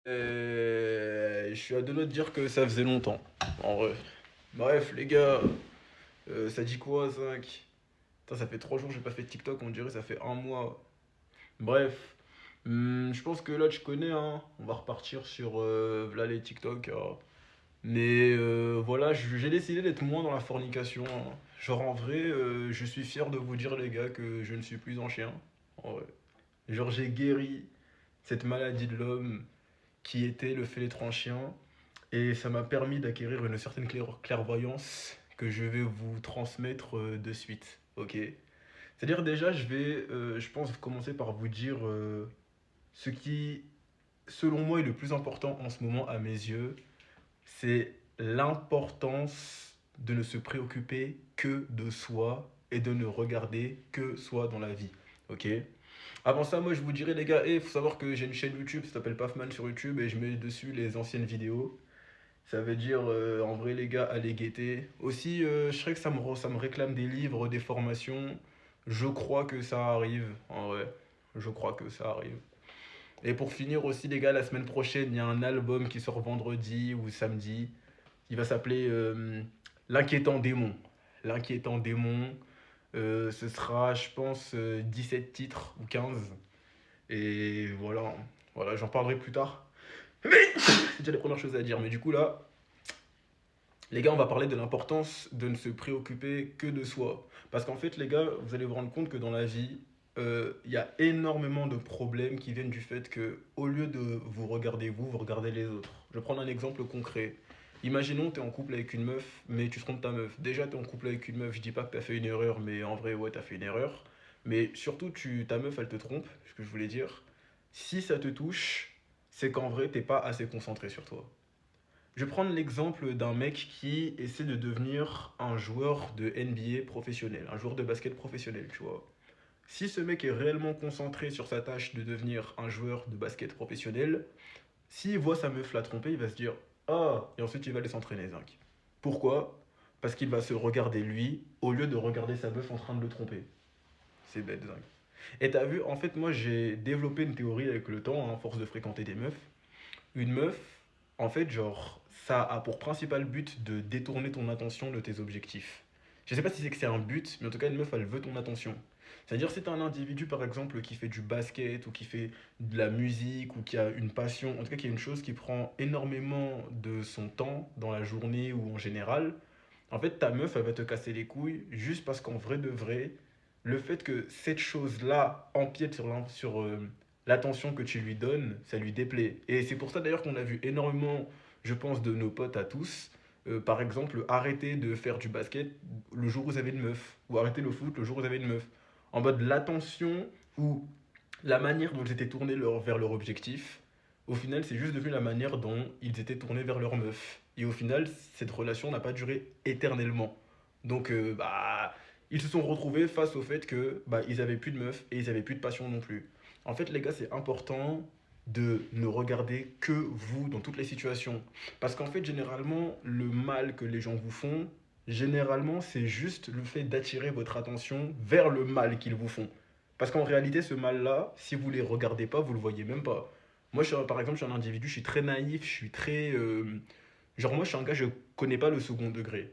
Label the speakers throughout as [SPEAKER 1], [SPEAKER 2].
[SPEAKER 1] Je suis à deux doigts de dire que ça faisait longtemps. En vrai. Bref, les gars, ça dit quoi, 5? Putain, ça fait 3 jours que j'ai pas fait de TikTok, on dirait ça fait un mois. Bref, je pense que là tu connais, hein. On va repartir sur voilà les TikTok, hein. Mais voilà, j'ai décidé d'être moins dans la fornication, hein. Genre en vrai, je suis fier de vous dire, les gars, que je ne suis plus un chien. En vrai. Genre j'ai guéri cette maladie de l'homme qui était le fêlé en chien. Et ça m'a permis d'acquérir une certaine clairvoyance que je vais vous transmettre de suite. Ok. C'est-à-dire déjà, je pense, commencer par vous dire ce qui, selon moi, est le plus important en ce moment à mes yeux, c'est l'importance de ne se préoccuper que de soi et de ne regarder que soi dans la vie. Ok. Avant ça, moi, je vous dirais, les gars, il faut savoir que j'ai une chaîne YouTube, ça s'appelle Pafman sur YouTube, et je mets dessus les anciennes vidéos. Ça veut dire, en vrai, les gars, allez guetter. Aussi, je sais que ça me réclame des livres, des formations. Je crois que ça arrive, en vrai. Je crois que ça arrive. Et pour finir aussi, les gars, la semaine prochaine, il y a un album qui sort vendredi ou samedi. Il va s'appeler L'inquiétant démon. L'inquiétant démon. Ce sera, je pense, 17 titres ou 15. Et voilà, voilà, j'en parlerai plus tard. Mais c'est déjà les premières choses à dire. Mais du coup, là, les gars, on va parler de l'importance de ne se préoccuper que de soi. Parce qu'en fait, les gars, vous allez vous rendre compte que dans la vie, il y a énormément de problèmes qui viennent du fait que, au lieu de vous regarder vous, vous regardez les autres. Je vais prendre un exemple concret. Imaginons, tu es en couple avec une meuf, mais tu trompes ta meuf. Déjà, tu es en couple avec une meuf, je dis pas que tu as fait une erreur, mais en vrai, ouais, tu as fait une erreur. Mais surtout, ta meuf, elle te trompe, ce que je voulais dire. Si ça te touche, c'est qu'en vrai, t'es pas assez concentré sur toi. Je vais prendre l'exemple d'un mec qui essaie de devenir un joueur de NBA professionnel, un joueur de basket professionnel, tu vois. Si ce mec est réellement concentré sur sa tâche de devenir un joueur de basket professionnel, s'il voit sa meuf la tromper, il va se dire ah, et ensuite il va aller s'entraîner, zinc. Pourquoi? Parce qu'il va se regarder lui au lieu de regarder sa meuf en train de le tromper. C'est bête, zinc. Et t'as vu, en fait, moi j'ai développé une théorie avec le temps, hein, à force de fréquenter des meufs. Une meuf, en fait, genre, ça a pour principal but de détourner ton attention de tes objectifs. Je sais pas si c'est que c'est un but, mais en tout cas, une meuf, elle veut ton attention. C'est-à-dire, si t'as un individu, par exemple, qui fait du basket, ou qui fait de la musique, ou qui a une passion, en tout cas, qui a une chose qui prend énormément de son temps dans la journée ou en général, en fait, ta meuf, elle va te casser les couilles juste parce qu'en vrai de vrai, le fait que cette chose-là empiète sur l'attention que tu lui donnes, ça lui déplaît. Et c'est pour ça d'ailleurs qu'on a vu énormément, je pense, de nos potes à tous, par exemple, arrêter de faire du basket le jour où vous avez une meuf, ou arrêter le foot le jour où vous avez une meuf. En mode l'attention ou la manière dont ils étaient tournés vers leur objectif, au final, c'est juste devenu la manière dont ils étaient tournés vers leur meuf. Et au final, cette relation n'a pas duré éternellement. Donc, bah, ils se sont retrouvés face au fait que bah, ils avaient plus de meuf et ils avaient plus de passion non plus. En fait, les gars, c'est important de ne regarder que vous dans toutes les situations. Parce qu'en fait, généralement, le mal que les gens vous font, généralement, c'est juste le fait d'attirer votre attention vers le mal qu'ils vous font. Parce qu'en réalité, ce mal-là, si vous ne les regardez pas, vous le voyez même pas. Moi, par exemple, je suis un individu, je suis très naïf, je suis très... genre, moi, je suis un gars, je connais pas le second degré.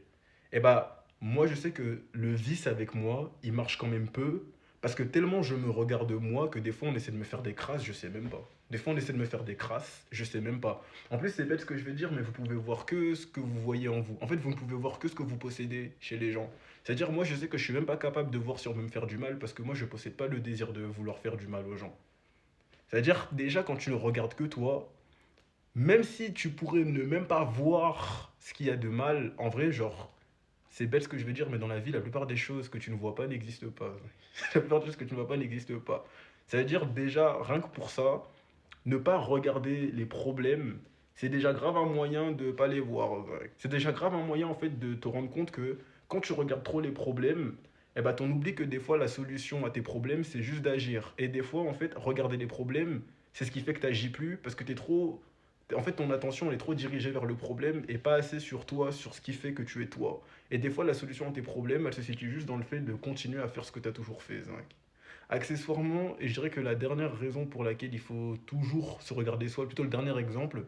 [SPEAKER 1] Et bah, moi, je sais que le vice avec moi, il marche quand même peu, parce que tellement je me regarde moi que des fois, on essaie de me faire des crasses, je sais même pas. Des fois, on essaie de me faire des crasses, je sais même pas. En plus, c'est bête ce que je vais dire, mais vous pouvez voir que ce que vous voyez en vous. En fait, vous ne pouvez voir que ce que vous possédez chez les gens. C'est-à-dire, moi, je sais que je suis même pas capable de voir si on veut me faire du mal, parce que moi, je possède pas le désir de vouloir faire du mal aux gens. C'est-à-dire, déjà, quand tu ne regardes que toi, même si tu pourrais ne même pas voir ce qu'il y a de mal, en vrai, genre, c'est bête ce que je veux dire, mais dans la vie, la plupart des choses que tu ne vois pas n'existent pas. La plupart des choses que tu ne vois pas n'existent pas. Ça veut dire déjà, rien que pour ça, ne pas regarder les problèmes, c'est déjà grave un moyen de ne pas les voir. C'est déjà grave un moyen en fait de te rendre compte que quand tu regardes trop les problèmes, eh ben, t'en oublies que des fois la solution à tes problèmes c'est juste d'agir. Et des fois en fait, regarder les problèmes, c'est ce qui fait que tu n'agis plus parce que tu es trop. En fait, ton attention elle est trop dirigée vers le problème et pas assez sur toi, sur ce qui fait que tu es toi. Et des fois, la solution à tes problèmes, elle se situe juste dans le fait de continuer à faire ce que tu as toujours fait, Zinc. Accessoirement, et je dirais que la dernière raison pour laquelle il faut toujours se regarder soi, plutôt le dernier exemple,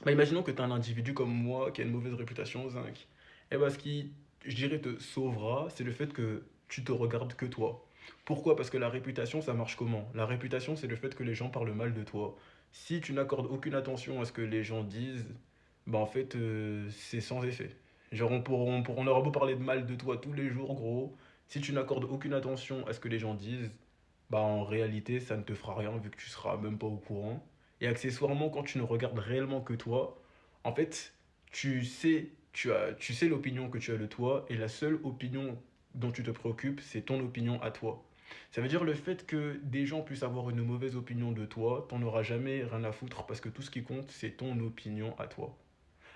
[SPEAKER 1] bah, imaginons que tu as un individu comme moi qui a une mauvaise réputation au zinc. Et bah, ce qui, je dirais, te sauvera, c'est le fait que tu te regardes que toi. Pourquoi? Parce que la réputation, ça marche comment? La réputation, c'est le fait que les gens parlent mal de toi. Si tu n'accordes aucune attention à ce que les gens disent, bah en fait, c'est sans effet. Genre, on aura beau parler de mal de toi tous les jours, gros. Si tu n'accordes aucune attention à ce que les gens disent, bah en réalité, ça ne te fera rien vu que tu seras même pas au courant. Et accessoirement, quand tu ne regardes réellement que toi, en fait, tu sais l'opinion que tu as de toi et la seule opinion dont tu te préoccupes, c'est ton opinion à toi. Ça veut dire le fait que des gens puissent avoir une mauvaise opinion de toi, t'en auras jamais rien à foutre parce que tout ce qui compte, c'est ton opinion à toi.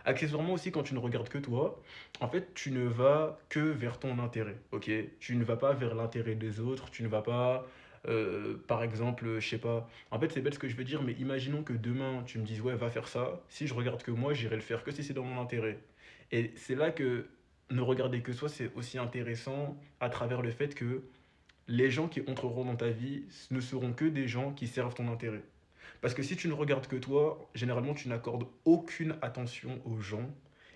[SPEAKER 1] Accessoirement aussi, quand tu ne regardes que toi, en fait, tu ne vas que vers ton intérêt, ok? Tu ne vas pas vers l'intérêt des autres, tu ne vas pas, par exemple, je sais pas. En fait, c'est bête ce que je veux dire, mais imaginons que demain, tu me dises, ouais, va faire ça. Si je regarde que moi, j'irai le faire que si c'est dans mon intérêt. Et c'est là que ne regarder que soi, c'est aussi intéressant à travers le fait que les gens qui entreront dans ta vie ne seront que des gens qui servent ton intérêt. Parce que si tu ne regardes que toi, généralement, tu n'accordes aucune attention aux gens.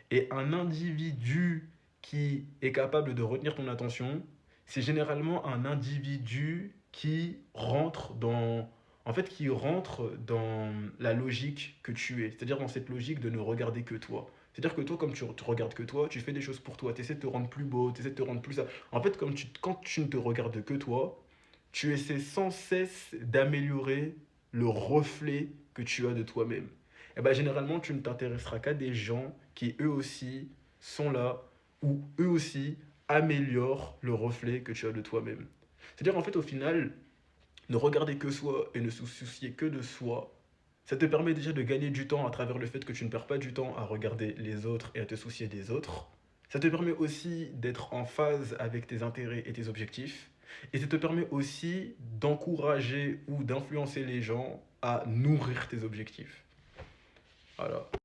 [SPEAKER 1] Et un individu qui est capable de retenir ton attention, c'est généralement un individu qui rentre dans, en fait, qui rentre dans la logique que tu es. C'est-à-dire dans cette logique de ne regarder que toi. C'est-à-dire que toi, comme tu te regardes que toi, tu fais des choses pour toi. Tu essaies de te rendre plus beau, tu essaies de te rendre plus... En fait, quand tu ne te regardes que toi, tu essaies sans cesse d'améliorer le reflet que tu as de toi-même. Et ben généralement, tu ne t'intéresseras qu'à des gens qui eux aussi sont là, ou eux aussi améliorent le reflet que tu as de toi-même. C'est-à-dire en fait au final, ne regarder que soi et ne se soucier que de soi, ça te permet déjà de gagner du temps à travers le fait que tu ne perds pas du temps à regarder les autres et à te soucier des autres. Ça te permet aussi d'être en phase avec tes intérêts et tes objectifs. Et ça te permet aussi d'encourager ou d'influencer les gens à nourrir tes objectifs. Voilà.